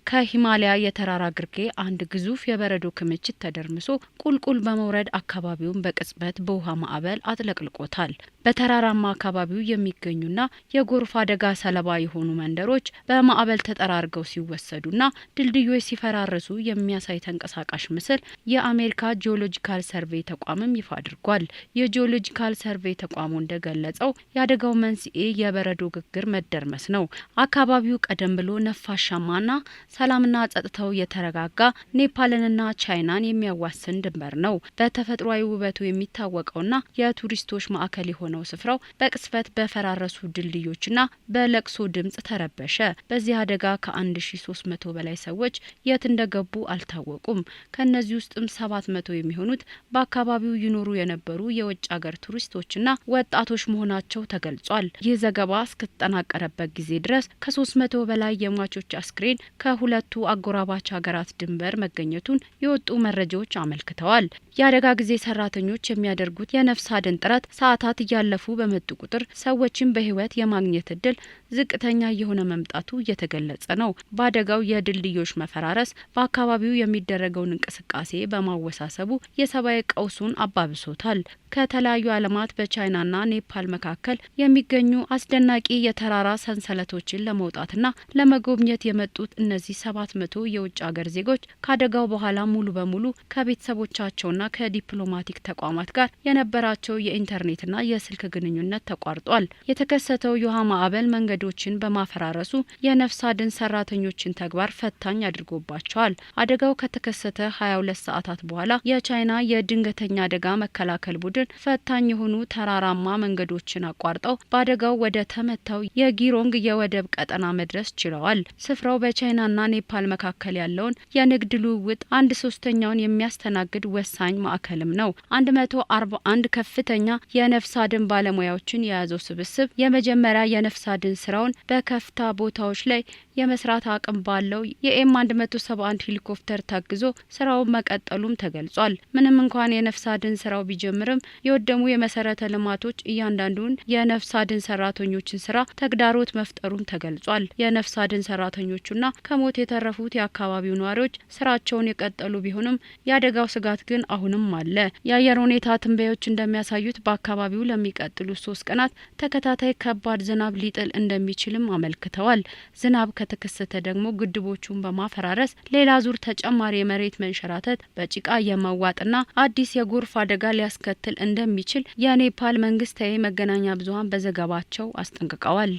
ከሂማሊያ የተራራ ግርጌ አንድ ግዙፍ የበረዶ ክምችት ተደርምሶ ቁልቁል በመውረድ አካባቢውን በቅጽበት በውሃ ማዕበል አጥለቅልቆታል። በተራራማ አካባቢው የሚገኙና የጎርፍ አደጋ ሰለባ የሆኑ መንደሮች በማዕበል ተጠራርገው ሲወሰዱና ድልድዮች ሲፈራረሱ የሚያሳይ ተንቀሳቃሽ ምስል የአሜሪካ ጂኦሎጂካል ሰርቬይ ተቋምም ይፋ አድርጓል። የጂኦሎጂካል ሰርቬይ ተቋሙ እንደገለጸው የአደጋው መንስኤ የበረዶ ግግር መደርመስ ነው። አካባቢው ቀደም ብሎ ነፋሻማና ሰላምና ጸጥታው የተረጋጋ ኔፓልንና ቻይናን የሚያዋስን ድንበር ነው። በተፈጥሯዊ ውበቱ የሚታወቀውና የቱሪስቶች ማዕከል የሆነው ስፍራው በቅጽበት በፈራረሱ ድልድዮችና በለቅሶ ድምጽ ተረበሸ። በዚህ አደጋ ከ1300 በላይ ሰዎች የት እንደገቡ አልታወቁም። ከነዚህ ውስጥም 700 የሚሆኑት በአካባቢው ይኖሩ የነበሩ የውጭ ሀገር ቱሪስቶችና ወጣቶች መሆናቸው ተገልጿል። ይህ ዘገባ እስከተጠናቀረበት ጊዜ ድረስ ከ300 በላይ የሟቾች አስክሬን ከሁለቱ አጎራባች ሀገራት ድንበር መገኘቱን የወጡ መረጃዎች አመልክተዋል። የአደጋ ጊዜ ሰራተኞች የሚያደርጉት የነፍስ አድን ጥረት ሰዓታት እያለፉ በመጡ ቁጥር ሰዎችን በህይወት የማግኘት እድል ዝቅተኛ የሆነ መምጣቱ እየተገለጸ ነው። በአደጋው የድልድዮች መፈራረስ በአካባቢው የሚደረገውን እንቅስቃሴ በማወሳሰቡ የሰብአዊ ቀውሱን አባብሶታል። ከተለያዩ ዓለማት በቻይናና ኔፓል መካከል የሚገኙ አስደናቂ የተራራ ሰንሰለቶችን ለመውጣትና ለመጎብኘት የመጡት እነዚህ 700 የውጭ ሀገር ዜጎች ከአደጋው በኋላ ሙሉ በሙሉ ከቤተሰቦቻቸውና ከዲፕሎማቲክ ተቋማት ጋር የነበራቸው የኢንተርኔትና የስልክ ግንኙነት ተቋርጧል። የተከሰተው የውሃ ማዕበል መንገዶችን በማፈራረሱ የነፍስ አድን ሰራተኞችን ተግባር ፈታኝ አድርጎባቸዋል። አደጋው ከተከሰተ 22 ሰዓታት በኋላ የቻይና የድንገተኛ አደጋ መከላከል ቡድን ፈታኝ የሆኑ ተራራማ መንገዶችን አቋርጠው በአደጋው ወደ ተመታው የጊሮንግ የወደብ ቀጠና መድረስ ችለዋል። ስፍራው በቻይናና ኔፓል መካከል ያለውን የንግድ ልውውጥ 1/3ኛውን የሚያስተናግድ ወሳኝ ማዕከልም ነው። 141 ከፍተኛ የነፍስ አድን ባለሙያዎችን የያዘው ስብስብ የመጀመሪያ የነፍስ አድን ስራውን በከፍታ ቦታዎች ላይ የመስራት አቅም ባለው የኤም 171 ሄሊኮፕተር ታግዞ ስራውን መቀጠሉም ተገልጿል። ምንም እንኳን የነፍስ አድን ስራው ቢጀምርም የወደሙ የመሰረተ ልማቶች እያንዳንዱን የነፍስ አድን ሰራተኞችን ስራ ተግዳሮት መፍጠሩም ተገልጿል። የነፍስ አድን ሰራተኞቹና ከሞት የተረፉት የአካባቢው ነዋሪዎች ስራቸውን የቀጠሉ ቢሆንም የአደጋው ስጋት ግን አሁንም አለ። የአየር ሁኔታ ትንበያዎች እንደሚያሳዩት በአካባቢው ለሚቀጥሉ 3 ቀናት ተከታታይ ከባድ ዝናብ ሊጥል እንደሚችልም አመልክተዋል። ዝናብ ከተከሰተ ደግሞ ግድቦቹን በማፈራረስ ሌላ ዙር ተጨማሪ የመሬት መንሸራተት፣ በጭቃ የመዋጥና አዲስ የጎርፍ አደጋ ሊያስከትል እንደሚችል የኔፓል መንግስታዊ መገናኛ ብዙሃን በዘገባቸው አስጠንቅቀዋል።